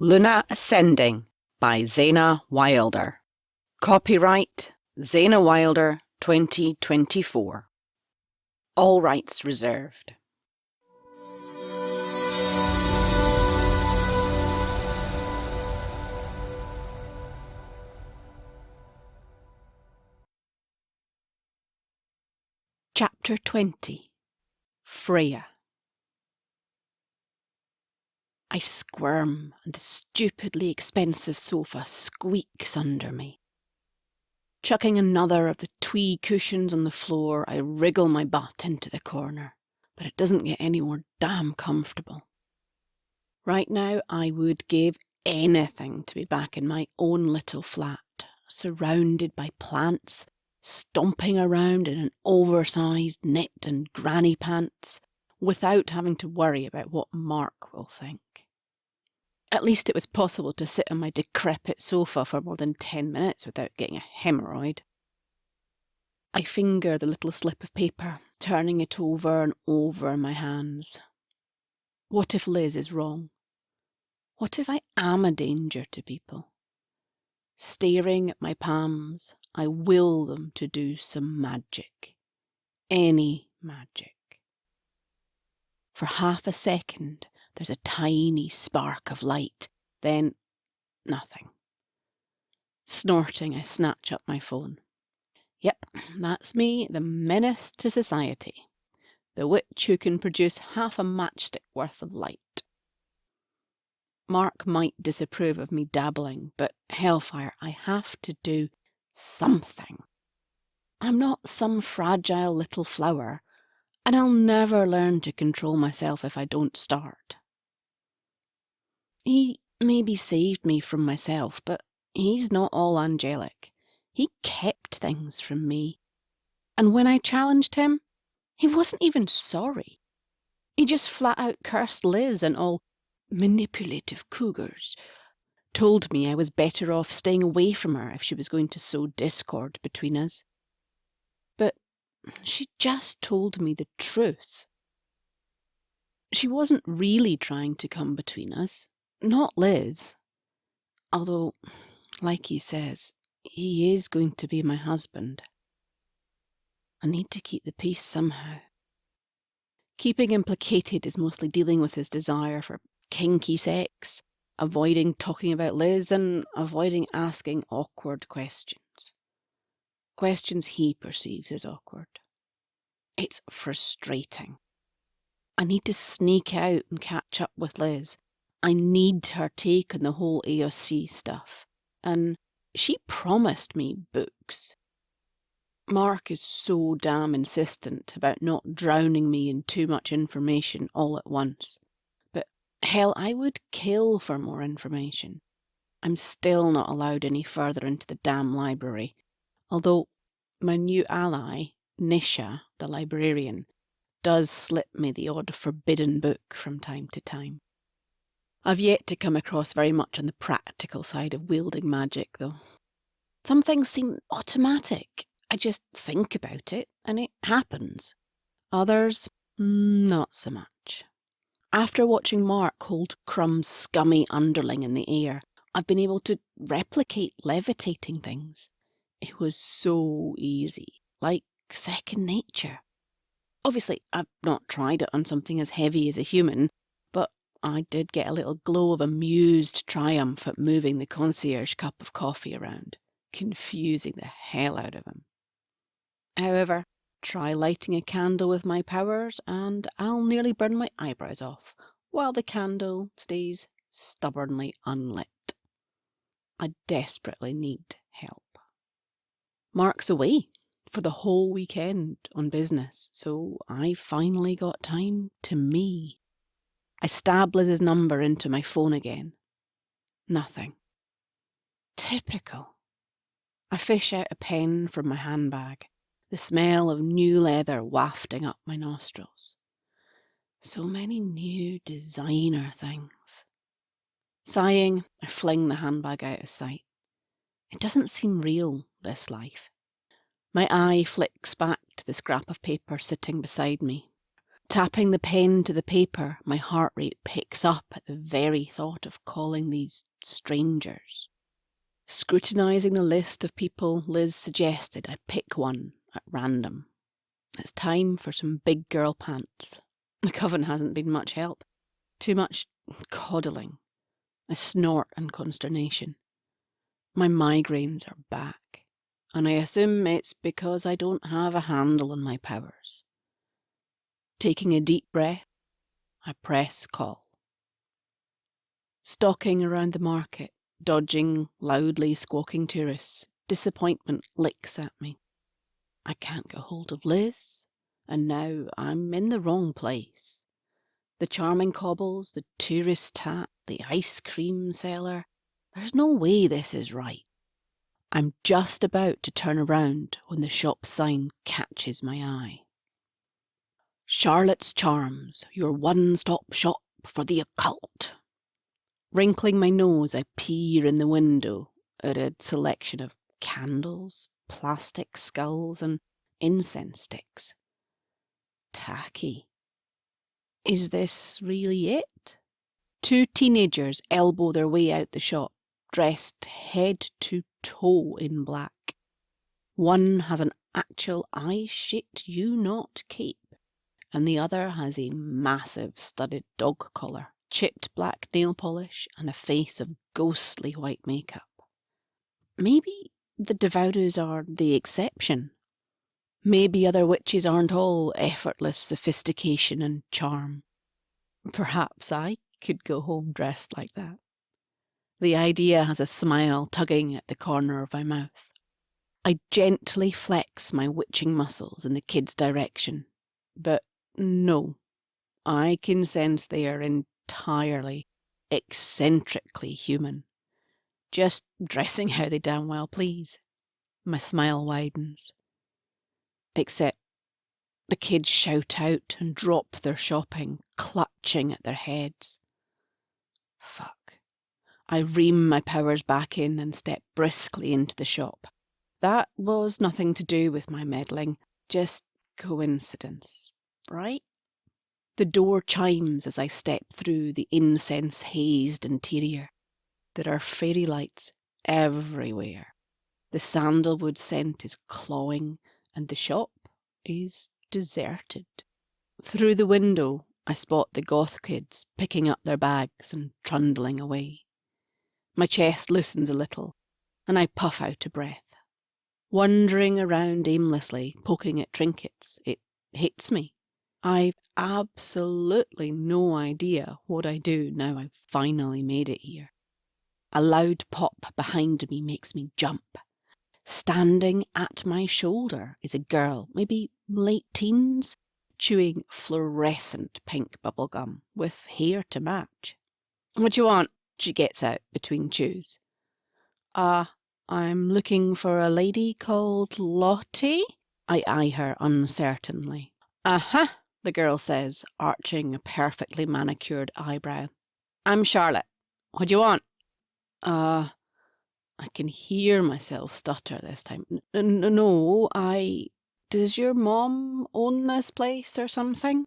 Luna Ascending by Zaina Wilder. Copyright Zaina Wilder 2024. All rights reserved. Chapter 20. Freya. I squirm and the stupidly expensive sofa squeaks under me. Chucking another of the twee cushions on the floor, I wriggle my butt into the corner, but it doesn't get any more damn comfortable. Right now, I would give anything to be back in my own little flat, surrounded by plants, stomping around in an oversized knit and granny pants, without having to worry about what Mark will think. At least it was possible to sit on my decrepit sofa for more than 10 minutes without getting a hemorrhoid. I finger the little slip of paper, turning it over and over in my hands. What if Liz is wrong? What if I am a danger to people? Staring at my palms, I will them to do some magic. Any magic. For half a second, there's a tiny spark of light, then nothing. Snorting, I snatch up my phone. Yep, that's me, the menace to society. The witch who can produce half a matchstick worth of light. Mark might disapprove of me dabbling, but hellfire, I have to do something. I'm not some fragile little flower, and I'll never learn to control myself if I don't start. He maybe saved me from myself, but he's not all angelic. He kept things from me. And when I challenged him, he wasn't even sorry. He just flat out cursed Liz and all manipulative cougars. Told me I was better off staying away from her if she was going to sow discord between us. But she just told me the truth. She wasn't really trying to come between us. Not Liz. Although, like he says, he is going to be my husband. I need to keep the peace somehow. Keeping him placated is mostly dealing with his desire for kinky sex, avoiding talking about Liz, and avoiding asking awkward questions. Questions he perceives as awkward. It's frustrating. I need to sneak out and catch up with Liz. I need her take on the whole AOC stuff. And she promised me books. Mark is so damn insistent about not drowning me in too much information all at once. But hell, I would kill for more information. I'm still not allowed any further into the damn library. Although my new ally, Nisha, the librarian, does slip me the odd forbidden book from time to time. I've yet to come across very much on the practical side of wielding magic, though. Some things seem automatic. I just think about it, and it happens. Others, not so much. After watching Mark hold Crumb's scummy underling in the air, I've been able to replicate levitating things. It was so easy, like second nature. Obviously, I've not tried it on something as heavy as a human, but I did get a little glow of amused triumph at moving the concierge cup of coffee around, confusing the hell out of him. However, try lighting a candle with my powers and I'll nearly burn my eyebrows off, while the candle stays stubbornly unlit. I desperately need help. Mark's away for the whole weekend on business, so I finally got time to me. I stab Liz's number into my phone again. Nothing. Typical. I fish out a pen from my handbag, the smell of new leather wafting up my nostrils. So many new designer things. Sighing, I fling the handbag out of sight. It doesn't seem real, this life. My eye flicks back to the scrap of paper sitting beside me. Tapping the pen to the paper, my heart rate picks up at the very thought of calling these strangers. Scrutinising the list of people Liz suggested, I pick one at random. It's time for some big girl pants. The coven hasn't been much help. Too much coddling. I snort in consternation. My migraines are back, and I assume it's because I don't have a handle on my powers. Taking a deep breath, I press call. Stalking around the market, dodging loudly squawking tourists, disappointment licks at me. I can't get hold of Liz, and now I'm in the wrong place. The charming cobbles, the tourist tat, the ice cream seller. There's no way this is right. I'm just about to turn around when the shop sign catches my eye. Charlotte's Charms, your one-stop shop for the occult. Wrinkling my nose, I peer in the window at a selection of candles, plastic skulls, and incense sticks. Tacky. Is this really it? Two teenagers elbow their way out the shop, dressed head to toe in black. One has an actual I-shit-you-not cape, and the other has a massive studded dog collar, chipped black nail polish, and a face of ghostly white makeup. Maybe the Devouters are the exception. Maybe other witches aren't all effortless sophistication and charm. Perhaps I could go home dressed like that. The idea has a smile tugging at the corner of my mouth. I gently flex my witching muscles in the kid's direction. But no, I can sense they are entirely, eccentrically human. Just dressing how they damn well please. My smile widens. Except the kids shout out and drop their shopping, clutching at their heads. Fuck. I ream my powers back in and step briskly into the shop. That was nothing to do with my meddling, just coincidence, right? The door chimes as I step through the incense-hazed interior. There are fairy lights everywhere. The sandalwood scent is clawing, and the shop is deserted. Through the window, I spot the goth kids picking up their bags and trundling away. My chest loosens a little, and I puff out a breath. Wandering around aimlessly, poking at trinkets, it hits me. I've absolutely no idea what I do now I've finally made it here. A loud pop behind me makes me jump. Standing at my shoulder is a girl, maybe late teens, chewing fluorescent pink bubblegum with hair to match. "What you want?" she gets out between chews. I'm looking for a lady called Lottie." I eye her uncertainly. "Uh-huh," the girl says, arching a perfectly manicured eyebrow. "I'm Charlotte. What do you want?" I can hear myself stutter this time. No, Does your mom own this place or something?"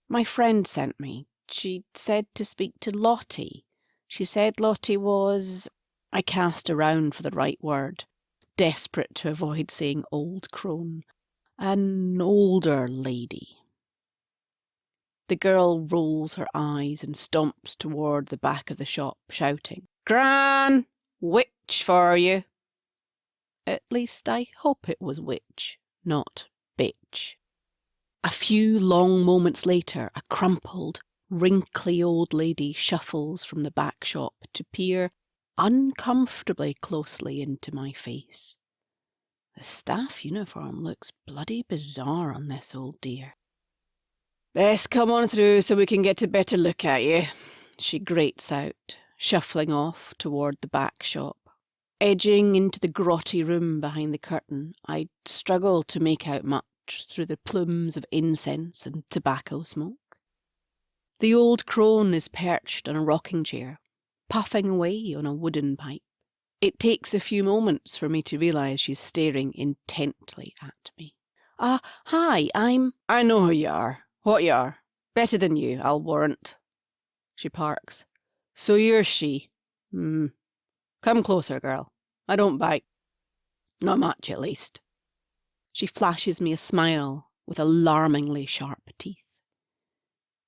"My friend sent me. She said to speak to Lottie. She said Lottie was..." I cast around for the right word, desperate to avoid saying old crone. "An older lady." The girl rolls her eyes and stomps toward the back of the shop, shouting, "Gran! Witch for you!" At least I hope it was witch, not bitch. A few long moments later, a crumpled, wrinkly old lady shuffles from the back shop to peer uncomfortably closely into my face. The staff uniform looks bloody bizarre on this old dear. "Best come on through so we can get a better look at you," she grates out, shuffling off toward the back shop. Edging into the grotty room behind the curtain, I struggle to make out much through the plumes of incense and tobacco smoke. The old crone is perched on a rocking chair, puffing away on a wooden pipe. It takes a few moments for me to realise she's staring intently at me. Hi, I know who you are," What you are? Better than you, I'll warrant. She parks. So you're she. Come closer, girl. I don't bite. Not much, at least. She flashes me a smile with alarmingly sharp teeth.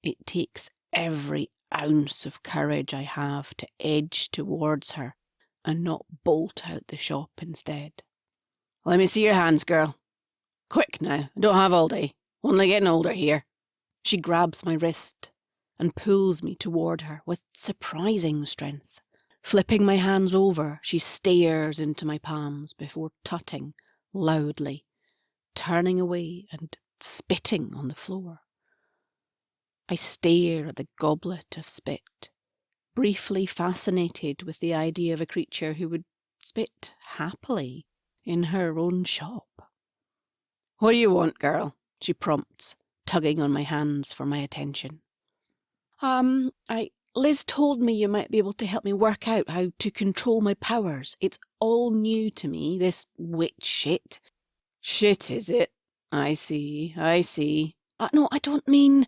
It takes every ounce of courage I have to edge towards her and not bolt out the shop instead. Let me see your hands, girl. Quick now, I don't have all day. Only getting older here. She grabs my wrist and pulls me toward her with surprising strength. Flipping my hands over, she stares into my palms before tutting loudly, turning away and spitting on the floor. I stare at the goblet of spit, briefly fascinated with the idea of a creature who would spit happily in her own shop. What do you want, girl? She prompts, tugging on my hands for my attention. Liz told me you might be able to help me work out how to control my powers. It's all new to me, this witch shit. Shit, is it? I see. No, I don't mean...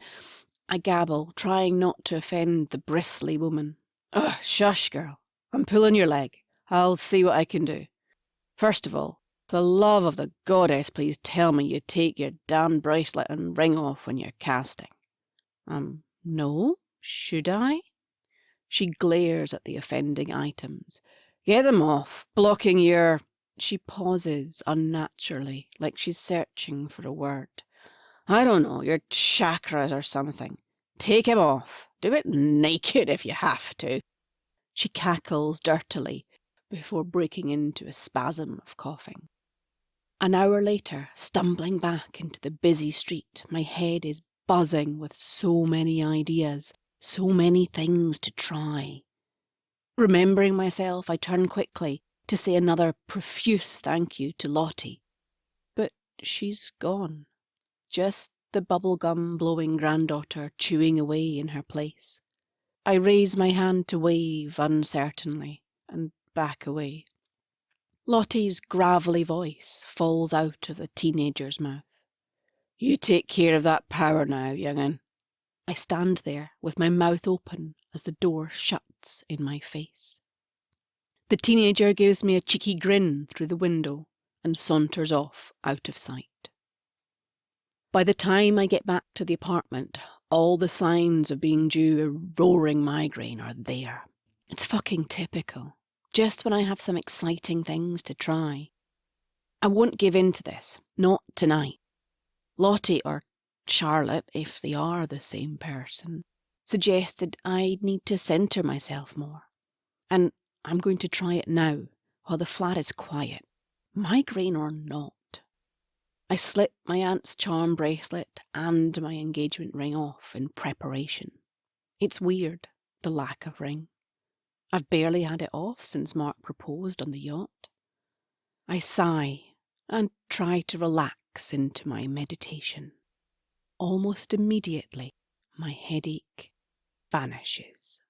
I gabble, trying not to offend the bristly woman. Ugh, shush, girl. I'm pulling your leg. I'll see what I can do. First of all, for the love of the goddess, please tell me you take your damn bracelet and ring off when you're casting. No? Should I? She glares at the offending items. Get them off, blocking your... She pauses unnaturally, like she's searching for a word. I don't know, your chakras or something. Take him off. Do it naked if you have to. She cackles dirtily before breaking into a spasm of coughing. An hour later, stumbling back into the busy street, my head is buzzing with so many ideas, so many things to try. Remembering myself, I turn quickly to say another profuse thank you to Lottie. But she's gone. Just the bubblegum blowing granddaughter chewing away in her place. I raise my hand to wave uncertainly and back away. Lottie's gravelly voice falls out of the teenager's mouth. You take care of that power now, young'un. I stand there with my mouth open as the door shuts in my face. The teenager gives me a cheeky grin through the window and saunters off out of sight. By the time I get back to the apartment, all the signs of being due a roaring migraine are there. It's fucking typical. Just when I have some exciting things to try. I won't give in to this. Not tonight. Lottie, or Charlotte, if they are the same person, suggested I'd need to centre myself more. And I'm going to try it now, while the flat is quiet, migraine or not. I slip my aunt's charm bracelet and my engagement ring off in preparation. It's weird, the lack of ring. I've barely had it off since Mark proposed on the yacht. I sigh and try to relax into my meditation. Almost immediately, my headache vanishes.